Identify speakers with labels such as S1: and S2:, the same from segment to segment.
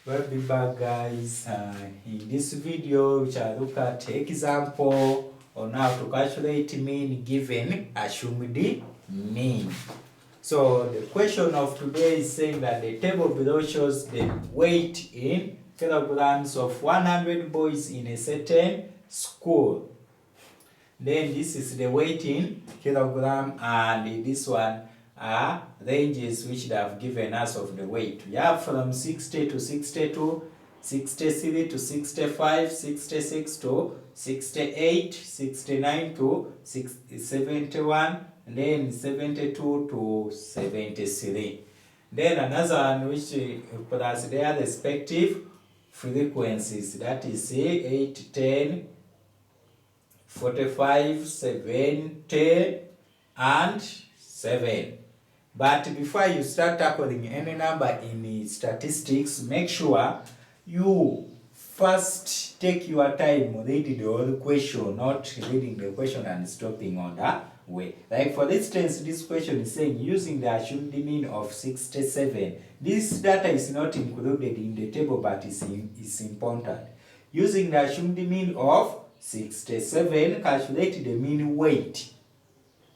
S1: We'll be back, guys. In this video we shall look at example on how to calculate mean given assumed mean. So the question of today is saying that the table below shows the weight in kilograms of 100 boys in a certain school. Then this is the weight in kilogram, and this one are ranges which they have given us of the weight. We have from 60 to 62, 63 to 65, 66 to 68, 69 to 71, and then 72 to 73. Then another one which plus their respective frequencies, that is 8, 10, 45, 70, and 7. But before you start tackling any number in statistics, make sure you first take your time reading the whole question, not reading the question and stopping on the way. Like for instance, this question is saying using the assumed mean of 67. This data is not included in the table, but is important. Using the assumed mean of 67, calculate the mean weight.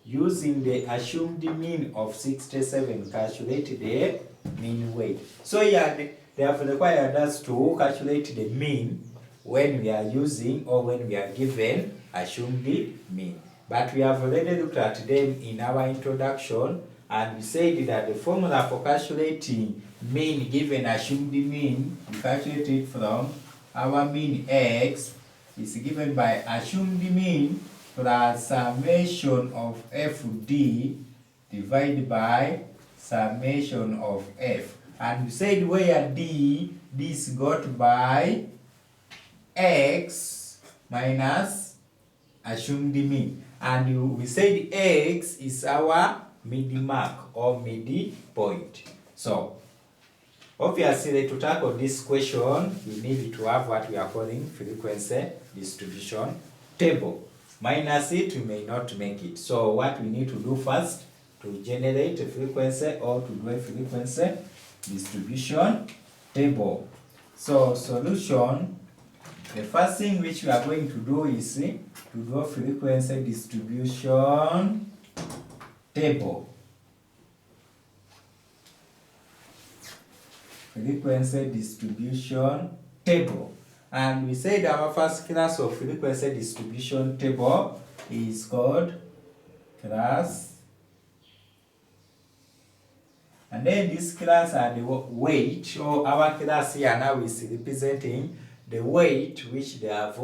S1: Using the assumed mean of 67, calculate the mean weight. So yeah, they have required us to calculate the mean when we are using or when we are given assumed mean. But we have already looked at them in our introduction, and we said that the formula for calculating mean given assumed mean, we calculate it from our mean x is given by assumed mean plus summation of fd divided by summation of f. And we said where d is got by x minus assumed mean. And we said x is our mid-mark or mid-point. So obviously, to tackle this question, we need to have what we are calling frequency distribution table. Minus it, we may not make it. So what we need to do first to generate a frequency or to do a frequency distribution table. So solution, the first thing which we are going to do is to do a frequency distribution table. Frequency distribution table. And we said our first class of frequency distribution table is called class. And then this class are the weight, or our class here now is representing the weight which they have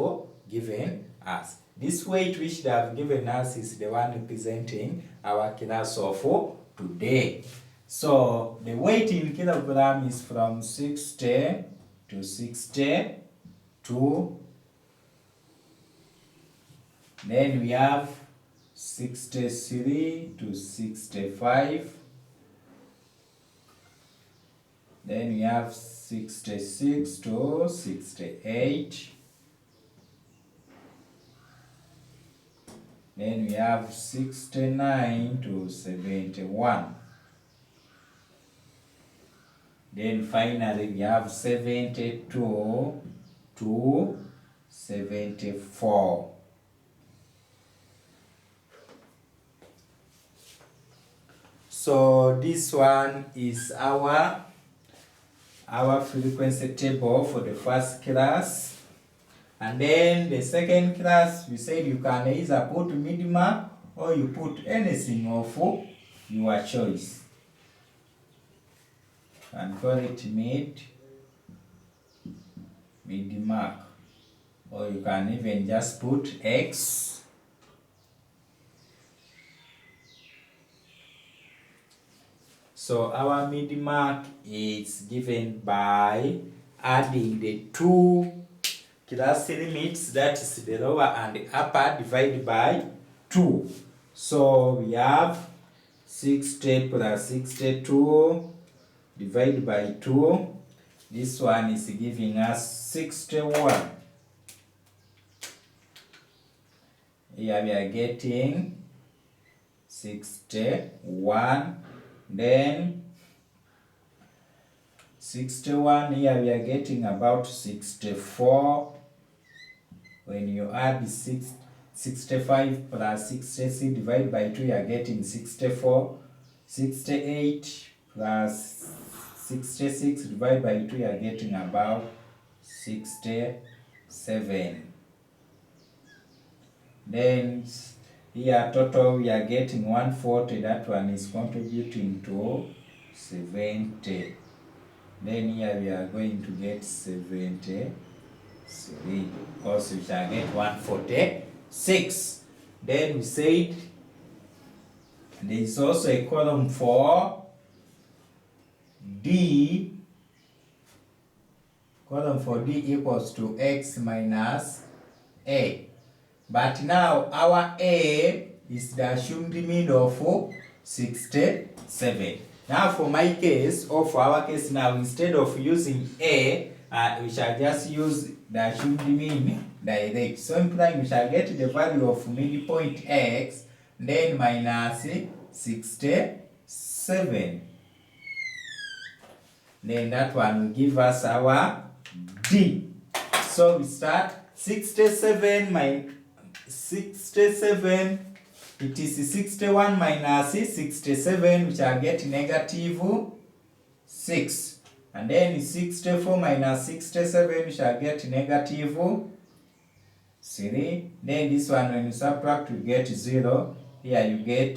S1: given us. This weight which they have given us is the one representing our class of today. So the weight in kilogram is from 60 to 62. Then we have 63 to 65. Then we have 66 to 68. Then we have 69 to 71. Then finally we have 72 to 74. So this one is our frequency table for the first class. And then the second class, we said you can either put mid-mark or you put anything of your choice. And call it mid-mark, or you can even just put x. So our mid-mark is given by adding the two class limits, that is the lower and the upper, divided by 2. So we have 60 plus 62 divided by 2. This one is giving us 61. Here we are getting 61. Then 61, here we are getting about 64. When you add 65 plus 66 divided by 2, you are getting 64. 68 plus 66 divided by 2, you are getting about 67. Then here total we are getting 140, that one is contributing to 70. Then here we are going to get 73, because we shall get 146. Then we said there is also a column for D. Column for D equals to x minus A. But now our A is the assumed mean of 67. Now for my case, or for our case now, instead of using A, we shall just use the assumed mean direct. So implying we shall get the value of midpoint x, then minus 67. Then that one will give us our D. So we start 67 minus 67. It is 61 minus 67, which I get negative 6. And then 64 minus 67, which I get negative 3. Then this one, when you subtract, you get 0. Here you get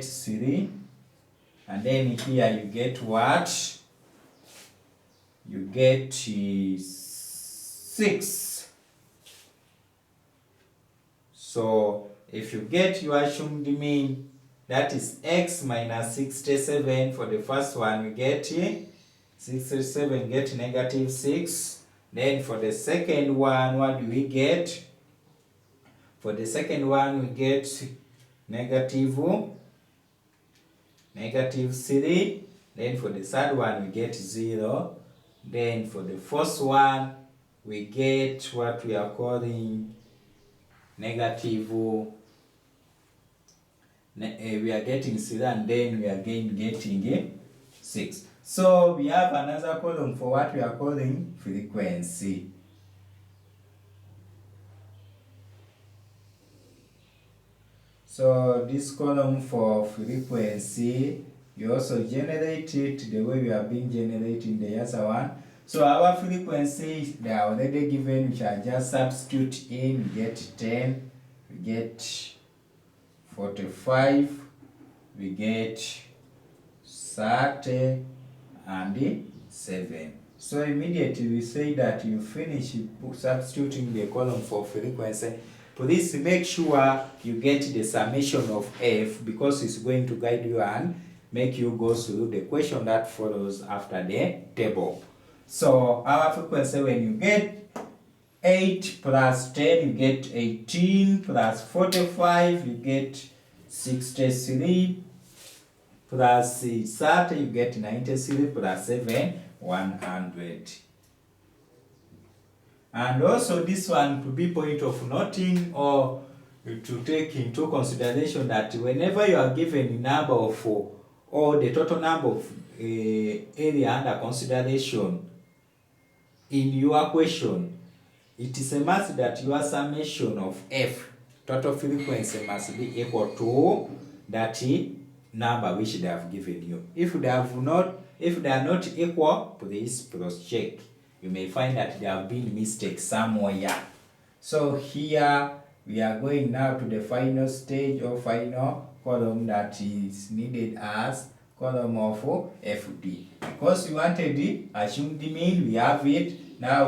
S1: 3. And then here you get what? You get 6. So if you get your assumed mean, that is x minus 67. For the first one, we get 67, get negative 6. Then for the second one, what do we get? For the second one, we get negative 3. Then for the third one, we get 0. Then for the first one, we get what we are calling negative, we are getting 0, and then we are again getting 6. So we have another column for what we are calling frequency. So this column for frequency, you also generate it the way we are being generating the other one. So our frequency, they are already given, we shall just substitute in. We get 10, we get 45, we get 30, and 7. So immediately we say that you finish substituting the column for frequency. Please make sure you get the summation of f, because it's going to guide you and make you go through the question that follows after the table. So our frequency, when you get 8 plus 10, you get 18, plus 45, you get 63, plus 30, you get 93, plus 7, 100. And also this one to be point of noting, or to take into consideration, that whenever you are given a number of, or the total number of area under consideration in your question, it is a must that your summation of f, total frequency, must be equal to that number which they have given you. If they are not equal, please cross check. You may find that there have been mistakes somewhere. So here we are going now to the final stage or final column that is needed as column of FD. Because we wanted the assumed mean, we have it. Now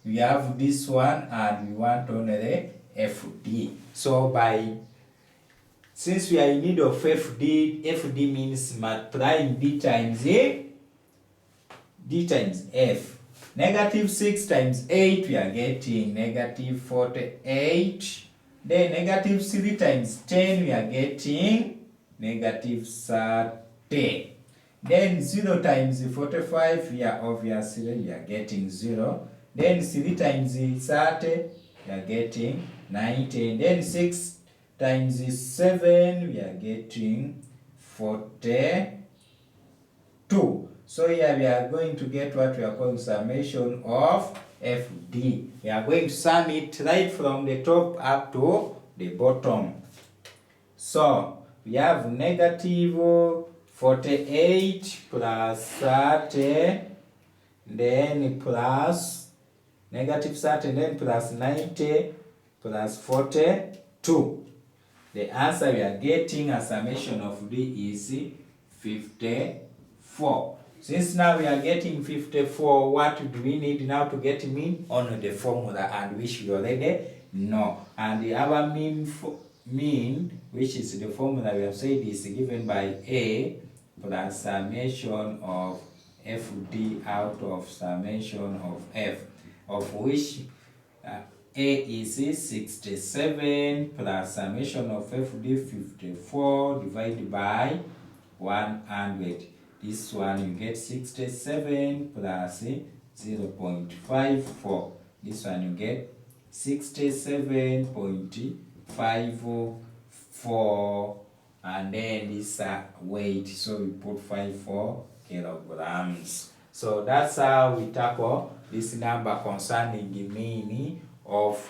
S1: we have this one, and we want only the FD. So since we are in need of FD means multiplying D times F. Negative 6 times 8, we are getting negative 48. Then negative 3 times 10, we are getting negative 30. Then 0 times 45, we are getting 0. Then 3 times 30, we are getting 90. Then 6 times 7, we are getting 42. So here we are going to get what we are calling summation of FD. We are going to sum it right from the top up to the bottom. So we have negative 48 plus 30, then plus negative 30, then plus 90 plus 42. The answer we are getting as summation of D is 54. Since now we are getting 54, what do we need now to get mean? On the formula, and which we already know. And our mean, which is the formula we have said, is given by A plus summation of FD out of summation of F, of which A is 67 plus summation of FD 54 divided by 100. This one you get 67 plus 0.54. This one you get 67.54, and then this weight, so we put 54 kilograms. So that's how we tackle this number concerning the mean of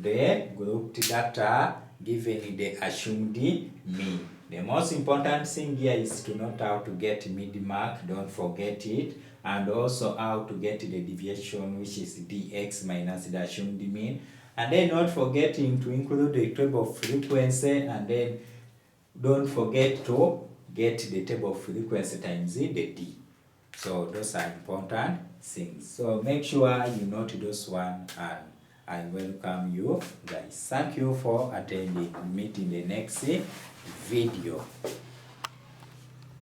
S1: the grouped data given in the assumed mean. The most important thing here is to know how to get mid-mark, don't forget it, and also how to get the deviation, which is dx minus the assumed mean, and then not forgetting to include the table of frequency, and then don't forget to get the table of frequency times the d. So those are important things. So make sure you note those one, and I welcome you guys. Thank you for attending. Meet in the next video.